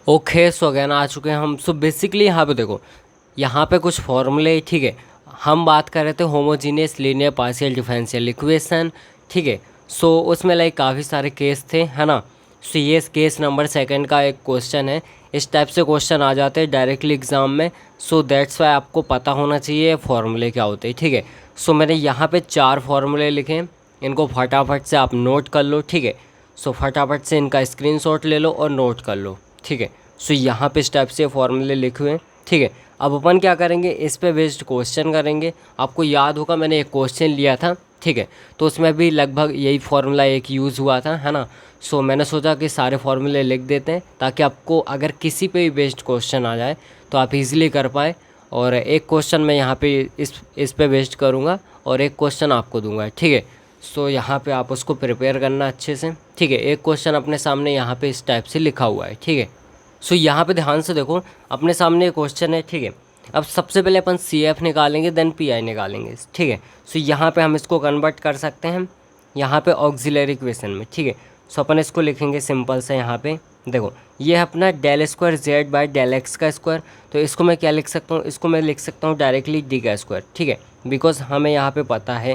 Okay so again आ चुके हैं हम। सो बेसिकली यहाँ पे देखो, यहाँ पे कुछ फॉर्मूले, ठीक है। हम बात कर रहे थे homogeneous linear partial differential equation, ठीक है। सो उसमें लाइक काफ़ी सारे केस थे, है ना। सो ये केस नंबर सेकंड का एक क्वेश्चन है। इस टाइप से क्वेश्चन आ जाते हैं डायरेक्टली एग्जाम में। सो दैट्स वाई आपको पता होना चाहिए फॉर्मूले क्या होते हैं, ठीक है। सो मैंने यहाँ पे 4 फार्मूले लिखे हैं, इनको फटाफट से आप नोट कर लो, ठीक है। सो फटाफट से इनका स्क्रीनशॉट ले लो और नोट कर लो, ठीक है। सो यहाँ पे इस टाइप से फॉर्मूले लिखे हुए हैं, ठीक है। अब अपन क्या करेंगे, इस पे बेस्ड क्वेश्चन करेंगे। आपको याद होगा मैंने एक क्वेश्चन लिया था, ठीक है। तो उसमें भी लगभग यही फार्मूला एक यूज़ हुआ था, है ना। सो मैंने सोचा कि सारे फार्मूले लिख देते हैं ताकि आपको अगर किसी पे भी बेस्ड क्वेश्चन आ जाए तो आप इजीली कर पाए। और एक क्वेश्चन मैं यहाँ पे इस पे बेस्ड करूँगा और एक क्वेश्चन आपको दूंगा, ठीक है। सो यहाँ पे आप उसको प्रिपेयर करना अच्छे से, ठीक है। एक क्वेश्चन अपने सामने यहाँ पे इस टाइप से लिखा हुआ है, ठीक है। सो यहाँ पे ध्यान से देखो, अपने सामने एक क्वेश्चन है, ठीक है। अब सबसे पहले अपन सी एफ निकालेंगे, देन पी आई निकालेंगे, ठीक है। सो यहाँ पे हम इसको कन्वर्ट कर सकते हैं यहाँ पे ऑक्सिलरी इक्वेशन में, ठीक है। सो अपन इसको लिखेंगे सिंपल से। यहाँ पे देखो, ये है अपना del square z by del x का स्क्वायर। तो इसको मैं क्या लिख सकता हूँ, इसको मैं लिख सकता हूँ डायरेक्टली डी का स्क्वायर, ठीक है। बिकॉज हमें यहाँ पे पता है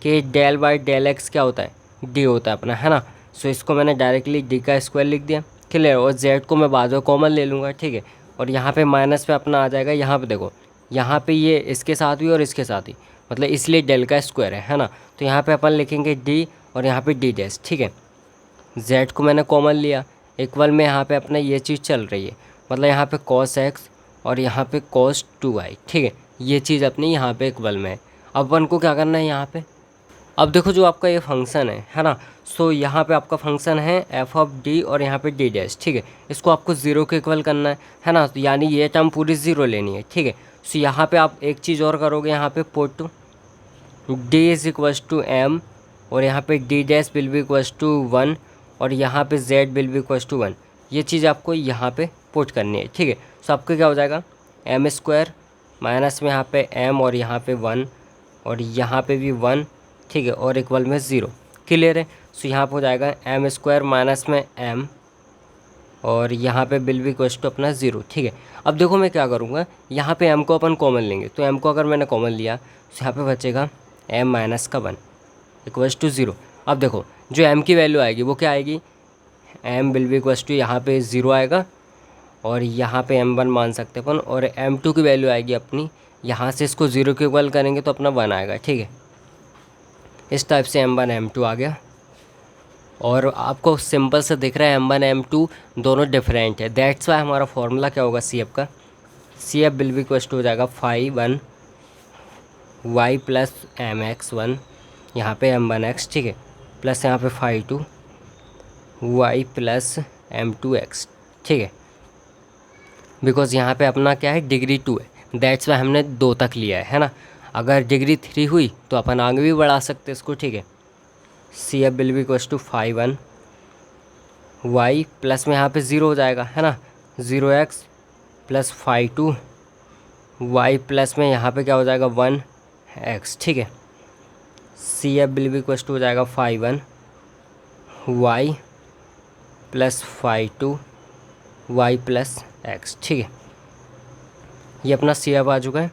कि डेल बाई डेल एक्स क्या होता है, डी होता है अपना, है ना। सो इसको मैंने डायरेक्टली डी का स्क्वायर लिख दिया, क्लियर। और जेड को मैं बाद में कॉमन ले लूँगा, ठीक है। और यहाँ पे माइनस पे अपना आ जाएगा। यहाँ पे देखो, यहाँ पे ये इसके साथ भी और इसके साथ ही, मतलब इसलिए डेल का स्क्वायर है ना। तो यहाँ पे अपन लिखेंगे डी और यहाँ पे डी डैश, ठीक है। जेड को मैंने कॉमन लिया, इक्वल में यहाँ पे अपना ये चीज़ चल रही है, मतलब यहाँ पे कॉस एक्स और यहाँ पे कॉस 2y, ठीक है। ये चीज़ अपनी यहाँ पे इक्वल में है। अब अपन को क्या करना है यहाँ पे, अब देखो जो आपका ये फंक्शन है ना। सो यहाँ पे आपका फंक्शन है एफ ऑफ डी और यहाँ पे डी डैश, ठीक है। इसको आपको ज़ीरो के इक्वल करना है ना। तो यानी ये टर्म पूरी ज़ीरो लेनी है, ठीक है। सो यहाँ पे आप एक चीज़ और करोगे, यहाँ पे put d is equals to m और यहाँ पे d dash will be equals to 1 और यहाँ पे Z will be equals to 1। ये चीज़ आपको यहाँ पे पुट करनी है, ठीक है। सो आपका क्या हो जाएगा, एम स्क्वायर माइनस में यहाँ पे एम और यहाँ पे 1 और यहाँ पे भी 1, ठीक है। और इक्वल में 0, क्लियर है। सो यहाँ पे हो जाएगा एम स्क्वायर माइनस में एम और यहाँ पे विल बी इक्वल्स टू अपना 0, ठीक है। अब देखो मैं क्या करूँगा, यहाँ पे एम को अपन कॉमन लेंगे। तो एम को अगर मैंने कॉमन लिया तो यहाँ पे बचेगा एम माइनस का 1 इक्वल्स टू 0। अब देखो जो एम की वैल्यू आएगी वो क्या आएगी, m will be equals to यहाँ पे 0 आएगा और यहाँ पे m1 मान सकते हैं अपन। और m2 की वैल्यू आएगी अपनी, यहाँ से इसको 0 के इक्वल करेंगे तो अपना 1 आएगा, ठीक है। इस टाइप से m1 m2 आ गया। और आपको सिंपल से दिख रहा है m1 m2 दोनों डिफरेंट है। दैट्स वाई हमारा फॉर्मूला क्या होगा सी एफ का, C F will be equals to हो जाएगा 5 y प्लस एम एक्स 1, यहाँ पे m1x, ठीक है, प्लस यहाँ पे 5 y प्लस m2x, ठीक है। बिकॉज यहाँ पे अपना क्या है, डिग्री 2 है, दैट्स वाई हमने 2 तक लिया है ना। अगर डिग्री 3 हुई तो अपन आगे भी बढ़ा सकते इसको, ठीक है। C F will be equals to 5 y plus में यहाँ पे 0 हो जाएगा, है ना। 0x प्लस 5 y प्लस में यहाँ पे क्या हो जाएगा 1x, ठीक है। C F will be equals to हो जाएगा 5 y plus 5 y plus x, ठीक है। ये अपना सी एफ आ चुका है।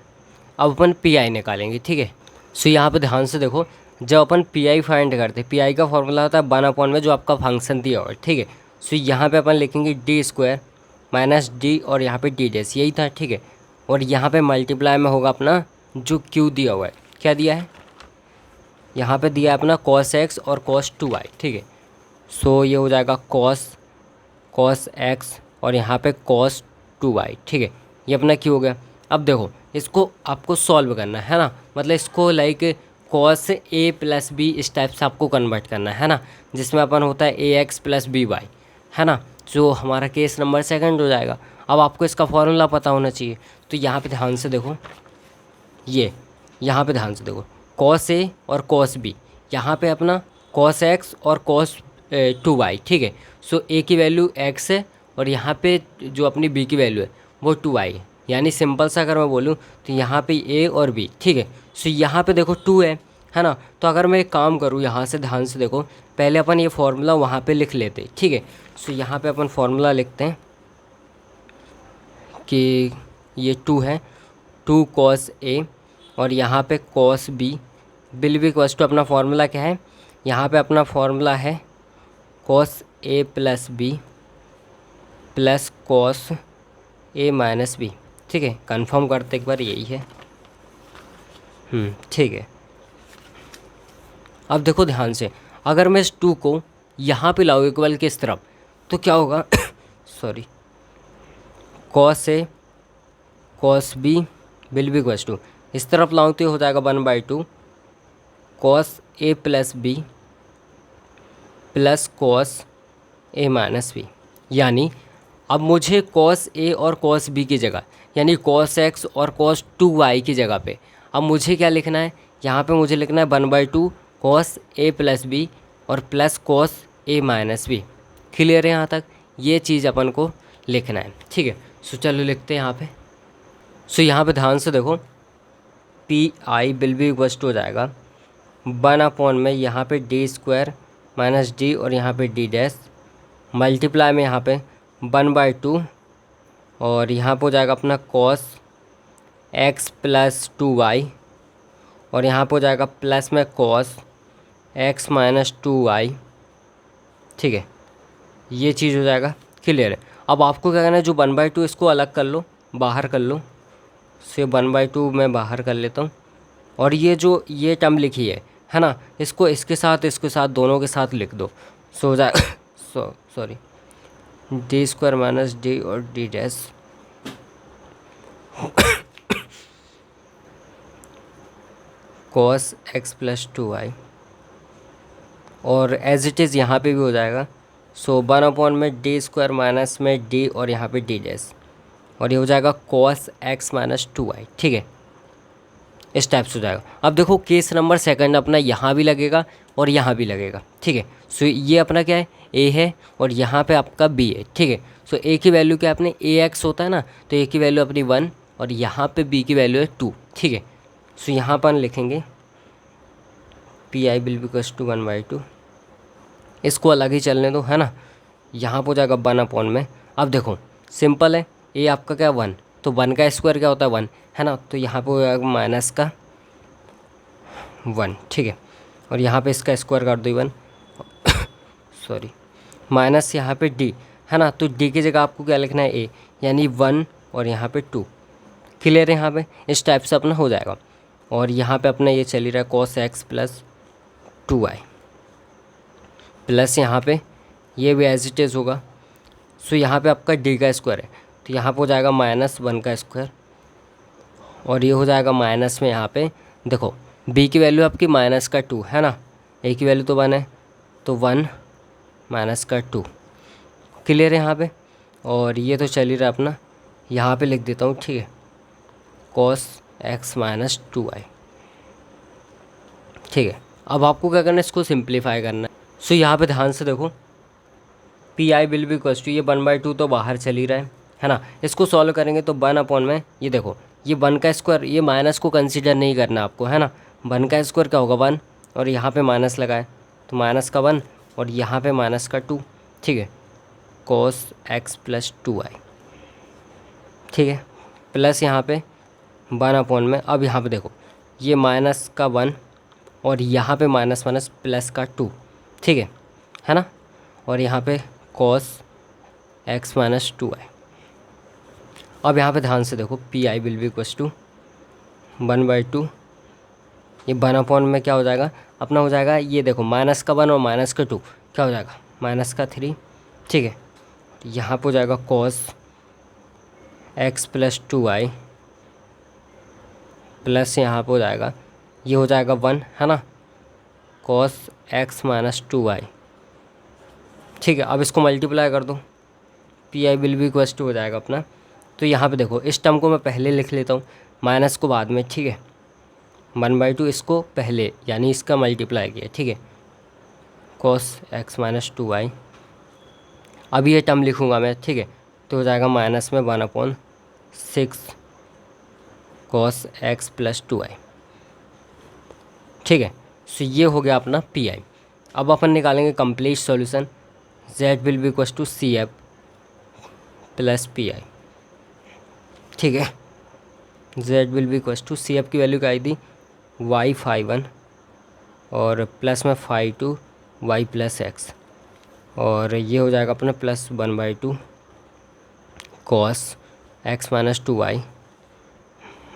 अब अपन पी आई निकालेंगे, ठीक है। सो यहाँ पे ध्यान से देखो, जब अपन पी आई फाइंड करते, पी आई का फॉर्मूला होता है 1/, में जो आपका फंक्शन दिया हुआ है, ठीक है। सो यहाँ पे अपन लिखेंगे डी स्क्वायर माइनस डी और यहाँ पे डी डैश, यही था, ठीक है। और यहाँ पे मल्टीप्लाई में होगा अपना जो क्यू दिया हुआ है, क्या दिया है यहाँ पे दिया है अपना कॉस एक्स और कॉस 2y, ठीक है। सो ये हो जाएगा कॉस एक्स और यहाँ पे कॉस 2y, ठीक है। ये अपना क्यू हो गया। अब देखो इसको आपको सॉल्व करना है ना, मतलब इसको like cos A plus B इस टाइप से आपको कन्वर्ट करना है ना, जिसमें अपन होता है ए एक्स प्लस बी वाई, है ना। जो हमारा केस नंबर सेकंड हो जाएगा। अब आपको इसका फॉर्मूला पता होना चाहिए। तो यहाँ पे ध्यान से देखो, ये यहाँ पे ध्यान से देखो, कॉस ए और कॉस बी, यहाँ पे अपना कॉस एक्स और कॉस 2y, ठीक है। सो ए की वैल्यू x है और यहाँ पे जो अपनी b की वैल्यू है वो 2y है। यानी सिंपल सा अगर मैं बोलूँ तो यहाँ पे a और b, ठीक है। सो यहाँ पे देखो 2 है ना। तो अगर मैं एक काम करूँ, यहाँ से ध्यान से देखो, पहले अपन ये फार्मूला वहाँ पे लिख लेते, ठीक है। सो यहाँ पे अपन फार्मूला लिखते हैं कि ये 2 है, 2 cos A और यहाँ पे cos B will be equals to, अपना फॉर्मूला क्या है, यहाँ पे अपना फॉर्मूला है cos A plus B plus cos A minus B. ठीक है, कंफर्म करते एक बार, यही है। ठीक है। अब देखो ध्यान से, अगर मैं इस 2 को यहाँ पे लाऊँ इक्वल के इस तरफ, तो क्या होगा sorry, cos A cos B will be equals to, इस तरफ लाऊँ तो हो जाएगा 1/2 cos A plus B plus cos A minus B. यानी अब मुझे cos A और cos B की जगह, यानी cos X और cos 2y की जगह पे अब मुझे क्या लिखना है, यहाँ पे मुझे लिखना है 1/2 cos A प्लस बी और plus cos A minus B. Clear है यहाँ तक? ये चीज़ अपन को लिखना है। ठीक है, सो चलो लिखते हैं यहाँ पे। सो यहाँ पे ध्यान से देखो, P I will be equals to हो जाएगा 1 में यहाँ पे d² माइनस डी और यहाँ पे d डैश मल्टीप्लाई में यहाँ पे 1/2 और यहाँ पे हो जाएगा अपना cos x प्लस 2y और यहाँ पे हो जाएगा प्लस में cos x माइनस 2y। ठीक है, ये चीज़ हो जाएगा। क्लियर है? अब आपको क्या करना है, जो 1/2 इसको अलग कर लो, बाहर कर लो। सो 1/2 मैं बाहर कर लेता हूँ और ये जो ये टर्म लिखी है ना, इसको इसके साथ दोनों के साथ लिख दो। सो हो जाएगा सॉरी d² माइनस डी और d dash cos x plus 2y और एज इट इज़ यहाँ पे भी हो जाएगा। सो 1 में d² माइनस में d और यहाँ पे d डैश और ये हो जाएगा cos x माइनस 2y। ठीक है, इस टाइप से हो जाएगा। अब देखो केस नंबर सेकंड अपना यहाँ भी लगेगा और यहाँ भी लगेगा। ठीक है, सो ये अपना क्या है, a है और यहाँ पे आपका b है। ठीक है, सो a की वैल्यू क्या अपने ax होता है ना, तो a की वैल्यू अपनी 1 और यहाँ पे b की वैल्यू है 2। ठीक है, सो यहाँ पर लिखेंगे P I will be equals to 1/2, इसको अलग ही चलने दो, है ना। यहाँ पर हो जाएगा 1 में। अब देखो सिंपल है, a आपका क्या 1, तो 1 का स्क्वायर क्या होता है 1, है ना, तो यहाँ पे हो जाएगा माइनस का 1। ठीक है, और यहाँ पे इसका स्क्वायर कर दो 1 सॉरी माइनस यहाँ पे d, है ना, तो d की जगह आपको क्या लिखना है a, यानी 1 और यहाँ पे 2। क्लियर है? यहाँ पे इस टाइप से अपना हो जाएगा। और यहाँ पे अपना ये चल ही रहा है cos x plus 2y plus यहाँ पे ये भी एज इट इज़ होगा। सो यहाँ पे आपका d का स्क्वायर है, तो यहाँ पे हो जाएगा -1 का स्क्वायर और ये हो जाएगा माइनस में यहाँ पे देखो b की वैल्यू आपकी -2 है ना, a की वैल्यू तो 1 है, तो 1 -2। क्लियर है यहाँ पे? और ये तो चल ही रहा अपना, यहाँ पे लिख देता हूँ। ठीक है, cos x माइनस 2y। ठीक है, अब आपको क्या करना है, इसको सिंप्लीफाई करना है। सो यहाँ पे ध्यान से देखो, P I will be equals to, ये 1/2 तो बाहर चल ही रहा है ना, इसको सॉल्व करेंगे तो 1 में ये देखो ये 1 का स्क्वायर, ये माइनस को कंसीडर नहीं करना आपको, है ना। 1 का स्क्वायर क्या होगा 1 और यहाँ पे माइनस लगाए तो माइनस का 1 और यहाँ पे माइनस का 2। ठीक है, cos x प्लस 2y। ठीक है, प्लस यहाँ पे 1 में, अब यहाँ पे देखो ये माइनस का 1 और यहाँ पे माइनस प्लस का 2। ठीक है ना, और यहाँ पे cos x माइनस 2y। अब यहाँ पे ध्यान से देखो, P I will be equals to 1/2, ये 1 में क्या हो जाएगा अपना, हो जाएगा ये देखो माइनस का 1 और माइनस का 2 क्या हो जाएगा माइनस का 3। ठीक है, यहाँ पे हो जाएगा cos x plus 2y plus यहाँ पे हो जाएगा ये हो जाएगा 1, है ना, cos x माइनस 2y। ठीक है, अब इसको मल्टीप्लाई कर दो, P I will be equals to हो जाएगा अपना। तो यहाँ पे देखो इस टर्म को मैं पहले लिख लेता हूँ, माइनस को बाद में। ठीक है, 1/2 इसको पहले यानी इसका मल्टीप्लाई किया। ठीक है, cos x माइनस 2y। अब ये टर्म लिखूँगा मैं। ठीक है, तो हो जाएगा माइनस में 1/6 cos x प्लस 2y। ठीक है, सो ये हो गया अपना पी आई। अब अपन निकालेंगे complete solution, z will be equals to C F plus P I. ठीक है। z will be equals to C F की वैल्यू क्या आई थी y फाई वन और प्लस में phi two Y plus X, और ये हो जाएगा अपने plus 1/2 cos X minus 2y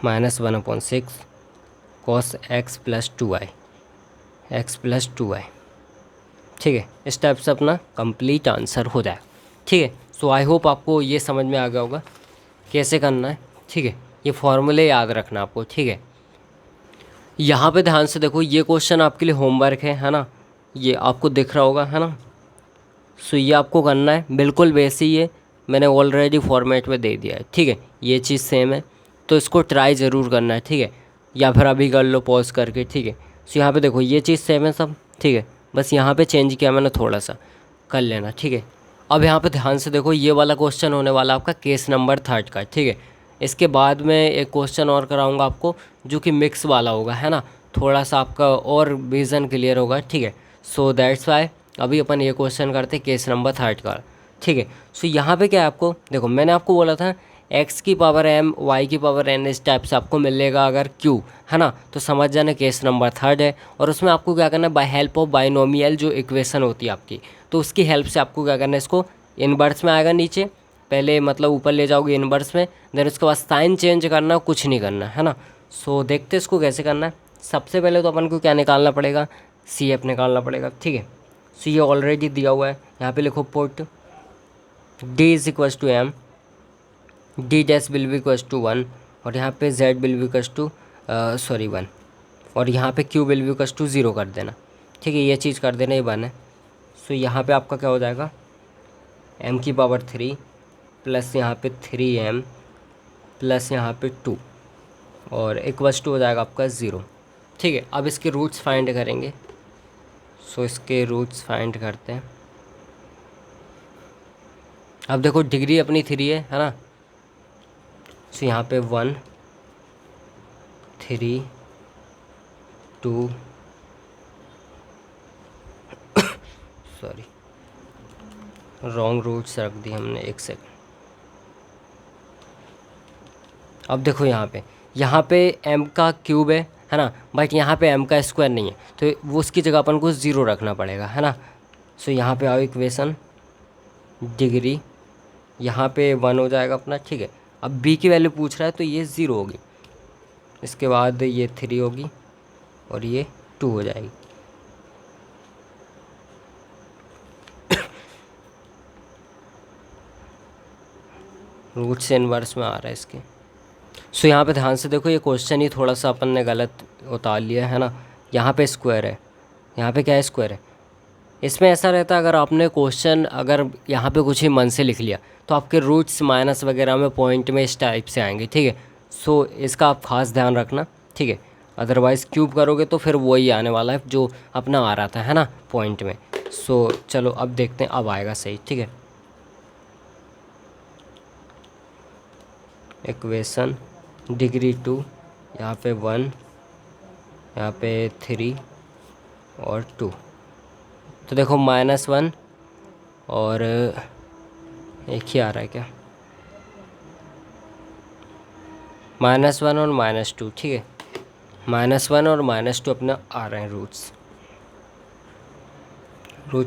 minus 1/6 cos X plus 2y X plus 2y। ठीक है, इस टाइप से अपना कंप्लीट आंसर हो जाए। ठीक है, सो आई होप आपको ये समझ में आ गया होगा कैसे करना है। ठीक है, ये फॉर्मूले याद रखना आपको। ठीक है, यहाँ पे ध्यान से देखो, ये क्वेश्चन आपके लिए होमवर्क है ना, ये आपको दिख रहा होगा है ना। सो ये आपको करना है, बिल्कुल वैसे ही है, मैंने ऑलरेडी फॉर्मेट में दे दिया है। ठीक है, ये चीज़ सेम है, तो इसको ट्राई ज़रूर करना है। ठीक है, या फिर अभी कर लो पॉज करके। ठीक है, सो यहाँ पे देखो ये चीज़ सेम है सब। ठीक है, बस यहाँ पे चेंज किया मैंने थोड़ा सा, कर लेना। ठीक है, अब यहाँ पे ध्यान से देखो, ये वाला क्वेश्चन होने वाला आपका केस नंबर 3 का। ठीक है, इसके बाद में एक क्वेश्चन और कराऊंगा आपको जो कि मिक्स वाला होगा है ना, थोड़ा सा आपका और विज़न क्लियर होगा। ठीक है, सो दैट्स वाई अभी अपन ये क्वेश्चन करते केस नंबर 3 का। ठीक है, सो यहाँ पे क्या है, आपको देखो मैंने आपको बोला था x की पावर m y की पावर n इस टाइप से आपको मिलेगा अगर q है ना, तो समझ जाना केस नंबर 3 है। और उसमें आपको क्या करना है, बाय हेल्प ऑफ बाइनोमियल जो इक्वेशन होती है आपकी, तो उसकी हेल्प से आपको क्या करना है, इसको इनवर्स में आएगा नीचे, पहले मतलब ऊपर ले जाओगे इनवर्स में, देन उसके बाद साइन चेंज करना, कुछ नहीं करना है ना। सो देखते इसको कैसे करना है। सबसे पहले तो अपन को क्या निकालना पड़ेगा, सी एफ निकालना पड़ेगा। ठीक है, सो ये ऑलरेडी दिया हुआ है, यहाँ पे लिखो put D is equals to M, D dash will be equals to 1, और यहाँ पे Z will be equals to 1, और यहाँ पे Q will be equals to 0 कर देना। ठीक है, ये चीज़ कर देना, ये बन है। सो यहाँ पे आपका क्या हो जाएगा, m की पावर 3 प्लस यहाँ पे 3m प्लस यहाँ पे 2 और इक्वल्स टू हो जाएगा आपका 0। ठीक है, अब इसके रूट्स फाइंड करेंगे। सो इसके रूट्स फाइंड करते हैं। अब देखो डिग्री अपनी 3 है ना, सो यहाँ पे 1 3 2 सॉरी रॉन्ग रूट्स रख दी हमने, एक सेकंड। अब देखो यहाँ पे m का क्यूब है ना, बट यहाँ पे m का स्क्वायर नहीं है, तो वो उसकी जगह अपन को 0 रखना पड़ेगा है ना। सो यहाँ पे आओ इक्वेशन, डिग्री यहाँ पे 1 हो जाएगा अपना। ठीक है, अब b की वैल्यू पूछ रहा है तो ये 0 होगी, इसके बाद ये 3 होगी और ये 2 हो जाएगी। रूट से इनवर्स में आ रहा है इसके। सो यहाँ पे ध्यान से देखो, ये क्वेश्चन ही थोड़ा सा अपन ने गलत उतार लिया है ना। यहाँ पे स्क्वायर है, यहाँ पे क्या है, स्क्वायर है। इसमें ऐसा रहता है, अगर आपने क्वेश्चन अगर यहाँ पे कुछ ही मन से लिख लिया तो आपके रूट्स माइनस वगैरह में पॉइंट में इस टाइप से आएंगे। ठीक है, सो इसका आप खास ध्यान रखना। ठीक है, अदरवाइज़ क्यूब करोगे तो फिर वही आने वाला है जो अपना आ रहा था है ना पॉइंट में। सो चलो अब देखते हैं, अब आएगा सही। ठीक है, इक्वेशन डिग्री 2, यहाँ पे 1, यहाँ पे 3 और 2, तो देखो -1 और एक ही आ रहा है क्या, -1 और -2। ठीक है, -1 और -2 अपना आ रहे हैं roots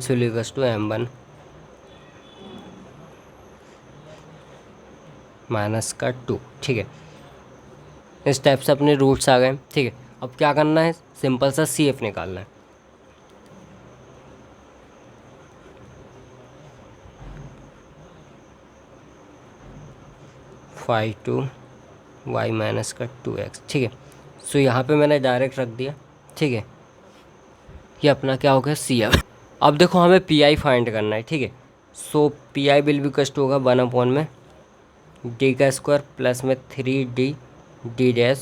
will equals to m1 minus का 2। ठीक है, इस टाइप से अपने रूट्स आ गए। ठीक है, अब क्या करना है, सिंपल सा सी एफ निकालना है। फाई 2 वाई माइनस का 2x। ठीक है, सो यहाँ पे मैंने डायरेक्ट रख दिया। ठीक है, ये अपना क्या हो गया, सी एफ। अब देखो हमें पी आई फाइंड करना है। ठीक है, so P I will B कस्ट होगा 1/, में डी का स्क्वायर प्लस में 3d D dash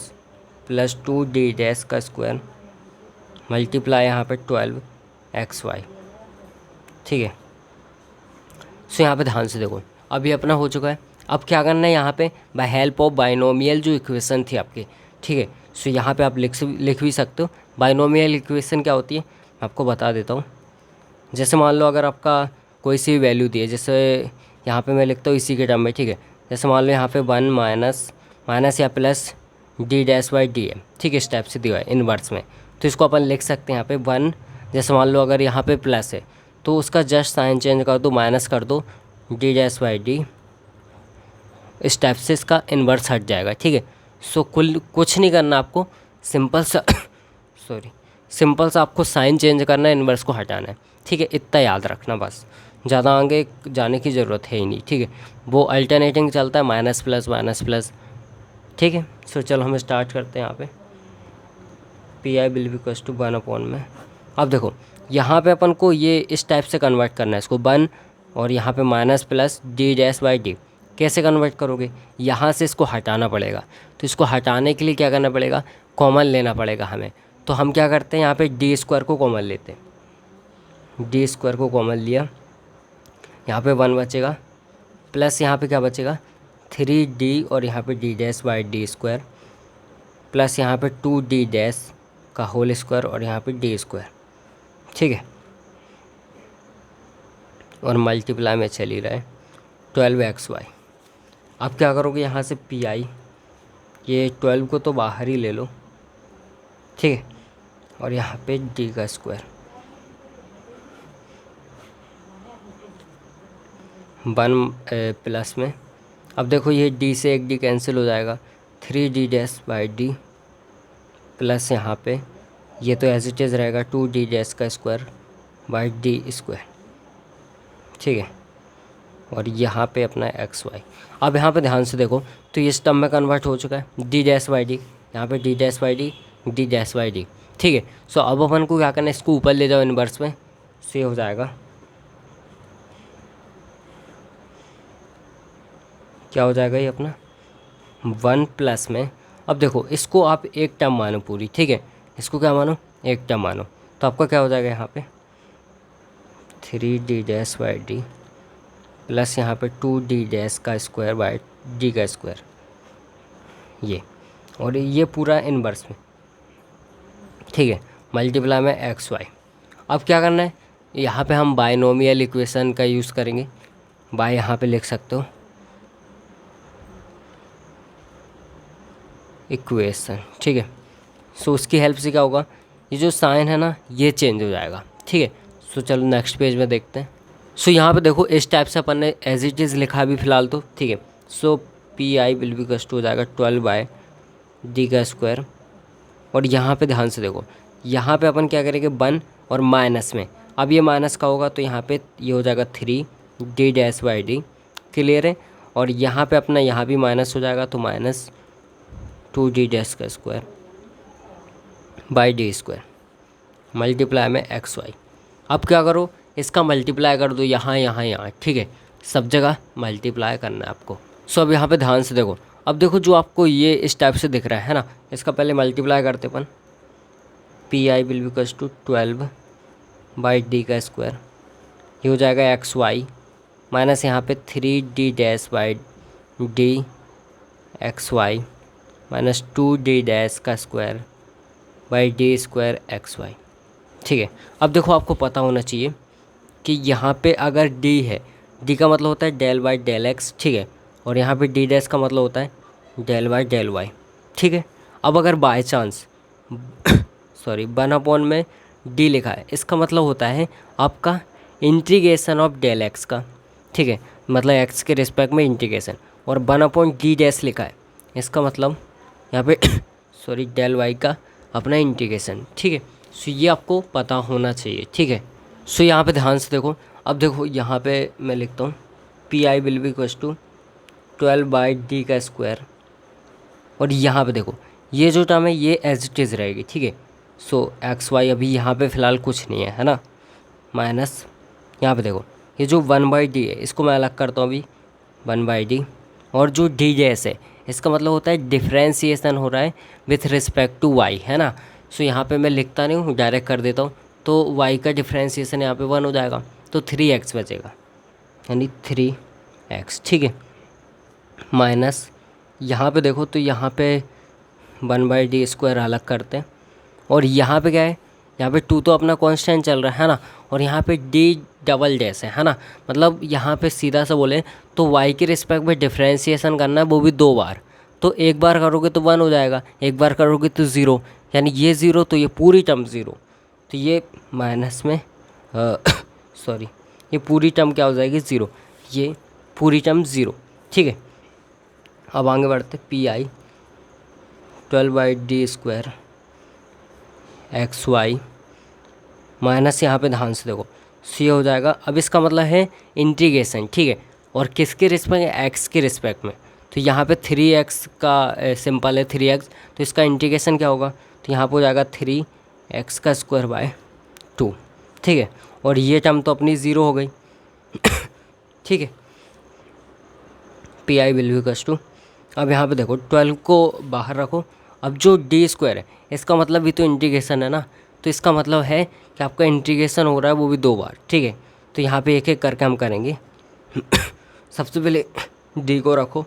plus 2d dash का स्क्वायर मल्टीप्लाई यहाँ पे 12xy। ठीक है, सो यहाँ पे ध्यान से देखो, अभी अपना हो चुका है। अब क्या करना है, यहाँ पे बाय हेल्प ऑफ बाइनोमियल जो इक्वेशन थी आपकी। ठीक है, सो यहाँ पे आप लिख भी सकते हो। बाइनोमियल इक्वेशन क्या होती है मैं आपको बता देता हूँ। जैसे मान लो अगर आपका कोई सी वैल्यू दी है, जैसे यहाँ पे मैं लिखता हूँ इसी के टर्म में। ठीक है, जैसे मान लो यहाँ पे 1 माइनस माइनस या plus D dash by D है, ठीक है, स्टेप से दिया है इनवर्स में। तो इसको अपन लिख सकते हैं यहाँ पे 1, जैसे मान लो अगर यहाँ पे प्लस है तो उसका जस्ट साइन चेंज कर दो, माइनस कर दो, D dash by D, step से इसका इन्वर्स हट जाएगा, ठीक है। सो कुछ नहीं करना आपको, सिंपल सा सिंपल सा आपको साइन चेंज करना है, इन्वर्स को हटाना है, ठीक है। इतना याद रखना बस, ज़्यादा आगे जाने की ज़रूरत है ही नहीं, ठीक है। वो अल्टरनेटिंग चलता है माइनस प्लस, ठीक है। सो चलो हम स्टार्ट करते हैं यहाँ पे। P I will be equals to 1 में। अब देखो यहाँ पे अपन को ये इस टाइप से कन्वर्ट करना है इसको 1, और यहाँ पे minus plus D dash by D. कैसे कन्वर्ट करोगे, यहाँ से इसको हटाना पड़ेगा। तो इसको हटाने के लिए क्या करना पड़ेगा, कॉमन लेना पड़ेगा हमें। तो हम क्या करते हैं, यहाँ पे डी स्क्वायर को कॉमन लेते हैं। डी स्क्वायर को कॉमन लिया, यहाँ पे 1 बचेगा, प्लस यहाँ पे क्या बचेगा 3d, और यहाँ पे d dash by D square, plus यहाँ पे 2d डैश का होल स्क्वायर, और यहाँ पे डी स्क्वायर, ठीक है। और मल्टीप्लाई में चल ही रहा है 12xy। अब क्या करोगे, यहाँ से पी आई, ये 12 को तो बाहर ही ले लो, ठीक है, और यहाँ पे डी का स्क्वायर 1 प्लस में। अब देखो ये डी से एक डी कैंसिल हो जाएगा, 3d dash by D, plus यहाँ पे ये तो एज इट इज़ रहेगा 2d डैश का स्क्वायर बाई डी स्क्वायर, ठीक है। और यहाँ पे अपना xy। अब यहाँ पे ध्यान से देखो तो ये टर्म में कन्वर्ट हो चुका है, डी डैश बाई डी, यहाँ पे d dash by D, D dash by D, ठीक है। सो अब अपन को क्या करना है, इसको ऊपर ले जाओ इनवर्स में, से हो जाएगा क्या हो जाएगा ये अपना 1 प्लस में। अब देखो इसको आप एक टर्म मानो पूरी, ठीक है, इसको क्या मानो, एक टर्म मानो। तो आपका क्या हो जाएगा यहाँ पे 3d dash by D, plus यहाँ पे 2d डैश का स्क्वायर बाई डी का स्क्वायर, ये, और ये पूरा इनवर्स में, ठीक है, मल्टीप्लाई में xy। अब क्या करना है, यहाँ पे हम बाइनोमियल इक्वेशन का यूज़ करेंगे। बाय यहाँ पे लिख सकते हो इक्वेशन, ठीक है। सो उसकी हेल्प से क्या होगा, ये जो साइन है ना ये चेंज हो जाएगा, ठीक है। सो चलो नेक्स्ट पेज में देखते हैं। सो यहाँ पे देखो इस टाइप से अपन ने एज इट इज़ लिखा भी फ़िलहाल तो, ठीक है। So P I will be equals to हो जाएगा 12 बाय डी का स्क्वायर, और यहाँ पे ध्यान से देखो, यहाँ पे अपन क्या करेंगे 1 और माइनस में, अब ये माइनस का होगा तो यहाँ पे ये हो जाएगा 3d dash by D, clear है। और यहाँ पे अपना यहाँ भी माइनस हो जाएगा तो माइनस 2d डैश का square by D square, multiply में xy। अब क्या करो, इसका मल्टीप्लाई कर दो यहाँ, ठीक है, सब जगह मल्टीप्लाई करना है आपको। सो अब यहाँ पे ध्यान से देखो, अब देखो जो आपको ये इस टाइप से दिख रहा है ना, इसका पहले मल्टीप्लाई करते अपन, P I will be equals to 12 by D का स्क्वायर, ये हो जाएगा xy, माइनस यहाँ पे 3d dash by D xy, minus 2d dash का square by D square xy, ठीक है। अब देखो आपको पता होना चाहिए कि यहाँ पे अगर d है, d का मतलब होता है डेल बाई डेल x, ठीक है, और यहाँ पे d डैश का मतलब होता है डेल बाई डेल y, ठीक है। अब अगर बाय चांस 1 में d लिखा है, इसका मतलब होता है आपका इंटीग्रेशन ऑफ डेल x का, ठीक है, मतलब x के रिस्पेक्ट में इंटीग्रेशन, और 1/d डैश लिखा है, इसका मतलब यहाँ पे डेल y का अपना इंटीग्रेशन, ठीक है। सो ये आपको पता होना चाहिए, ठीक है। सो यहाँ पे ध्यान से देखो, अब देखो यहाँ पे मैं लिखता हूँ P I will be equals to 12 by D का स्क्वायर, और यहाँ पे देखो ये जो टर्म है ये एज इट इज़ रहेगी, ठीक है। सो xy अभी यहाँ पे फ़िलहाल कुछ नहीं है ना, माइनस यहाँ पे देखो ये जो 1/d है इसको मैं अलग करता हूँ अभी 1/d, और जो डी डैश है इसका मतलब होता है डिफ्रेंशिएशन हो रहा है विथ रिस्पेक्ट टू y, है ना। सो यहाँ पे मैं लिखता नहीं हूँ, डायरेक्ट कर देता हूँ, तो y का डिफ्रेंशिएशन यहाँ पे 1 हो जाएगा, तो 3x बचेगा, यानी 3x, ठीक है, माइनस यहाँ पे देखो तो यहाँ पे 1/d स्क्वायर अलग करते हैं, और यहाँ पे क्या है, यहाँ पे 2 तो अपना कांस्टेंट चल रहा है ना, और यहाँ पे d डबल डैश है ना, मतलब यहाँ पे सीधा सा बोले तो y के रिस्पेक्ट में डिफ्रेंशिएशन करना है, वो भी 2 बार, तो एक बार करोगे तो 1 हो जाएगा, एक बार करोगे तो 0, यानी ये 0 तो ये पूरी टर्म 0, तो ये माइनस में सॉरी ये पूरी टर्म क्या हो जाएगी 0, ये पूरी टर्म 0। ठीक है, अब आगे बढ़ते P I 12/d² XY minus यहाँ पे ध्यान से देखो सी हो जाएगा। अब इसका मतलब है इंटीग्रेशन, ठीक है, और किसके रिस्पेक्ट में, एक्स के रिस्पेक्ट में। तो यहाँ पे 3x का सिंपल है 3x, तो इसका इंटीग्रेशन क्या होगा, तो यहाँ पे हो जाएगा 3x²/2। ठीक है, और ये टर्म तो अपनी 0 हो गई। ठीक है, P I will be two, अब यहाँ पे देखो 12 को बाहर रखो। अब जो d² है इसका मतलब भी तो इंटीग्रेशन है ना, तो इसका मतलब है कि आपका इंटीग्रेशन हो रहा है वो भी 2 बार। ठीक है, तो यहाँ पे एक एक करके हम करेंगे। सबसे पहले d को रखो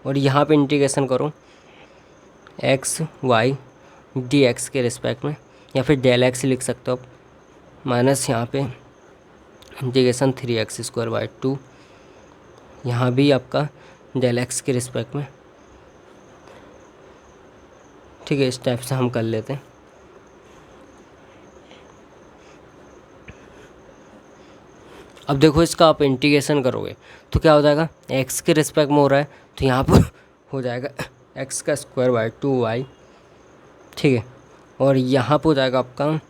और यहाँ पे इंटीग्रेशन करो XY dx के रिस्पेक्ट में, या फिर डेल x लिख सकते हो आप, माइनस यहाँ पे इंटीग्रेशन 3x²/2, यहाँ भी आपका डेल x के रिस्पेक्ट में। ठीक है, इस टाइप से हम कर लेते हैं। अब देखो इसका आप इंटीग्रेशन करोगे तो क्या हो जाएगा, x के रिस्पेक्ट में हो रहा है तो यहाँ पर हो जाएगा x²/2y। ठीक है, और यहाँ पर हो जाएगा आपका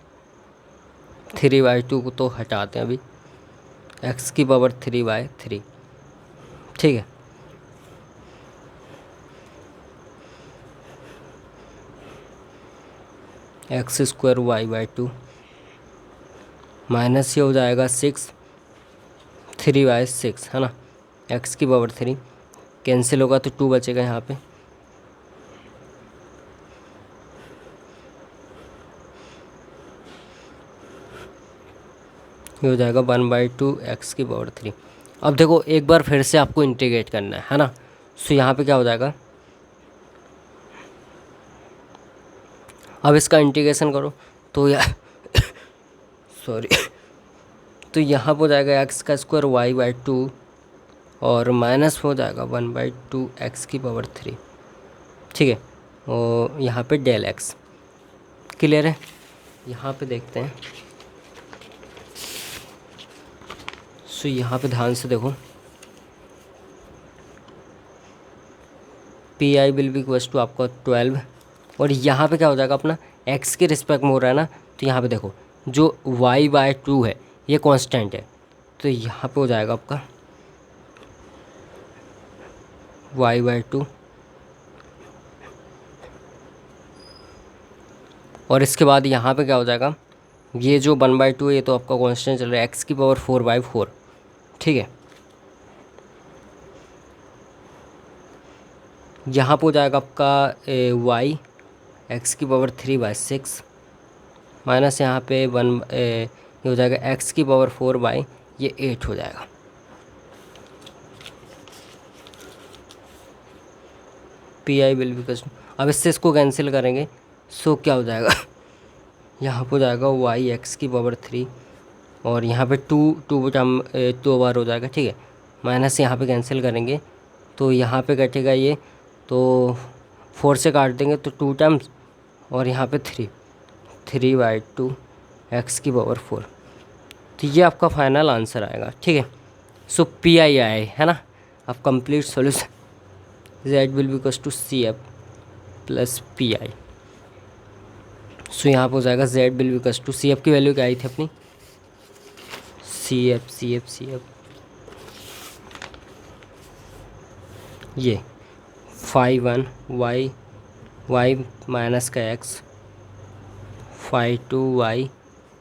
3/2 को तो हटाते हैं अभी, x⁻3/3। ठीक है, x²y/2 माइनस ये हो जाएगा 3/6 है ना, x⁻3 कैंसिल होगा तो 2 बचेगा यहाँ पे। ये हो जाएगा 1/2 x⁻3। अब देखो एक बार फिर से आपको इंटीग्रेट करना है ना, सो यहाँ पे क्या हो जाएगा, अब इसका इंटीग्रेशन करो तो सॉरी तो यहाँ पर हो जाएगा x² y/2 और माइनस हो जाएगा 1/2 x⁻3। ठीक है, और यहाँ पे डेल x। क्लियर है, यहाँ पे देखते हैं। सो यहाँ पे ध्यान से देखो P I will be equals to आपका 12, और यहाँ पे क्या हो जाएगा अपना x के रिस्पेक्ट में हो रहा है ना, तो यहाँ पे देखो जो y/2 है ये कांस्टेंट है, तो यहाँ पे हो जाएगा आपका y/2, और इसके बाद यहाँ पे क्या हो जाएगा, ये जो 1/2 है ये तो आपका कांस्टेंट चल रहा है x⁻4/4। ठीक है, यहाँ पे हो जाएगा आपका y x⁻3/6 माइनस यहाँ पे ये हो जाएगा x⁻4 ये 8 हो जाएगा। पी आई विल बी, अब इससे इसको कैंसिल करेंगे सो क्या हो जाएगा, यहाँ पे हो जाएगा y x⁻3 और यहाँ पे 2 टर्म 2 बार हो जाएगा। ठीक है, माइनस यहाँ पे कैंसिल करेंगे तो यहाँ पे कटेगा ये, तो 4 से काट देंगे तो 2 टर्म्स, और यहाँ पे 3/2 x⁻4। तो ये आपका फाइनल आंसर आएगा। ठीक है, सो पी आई आए है ना। अब complete solution z will be equals to CF plus PI। So यहाँ पर हो जाएगा z will be equals to CF की वैल्यू क्या आई थी अपनी, CF ये 5(1) y माइनस का x, 5(2) y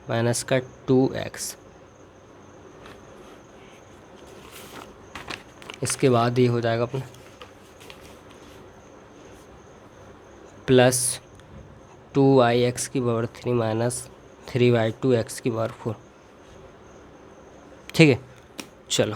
माइनस का 2x। इसके बाद ये हो जाएगा अपना plus 2y x⁻3 minus 3/2 x⁻4। ठीक है, चलो।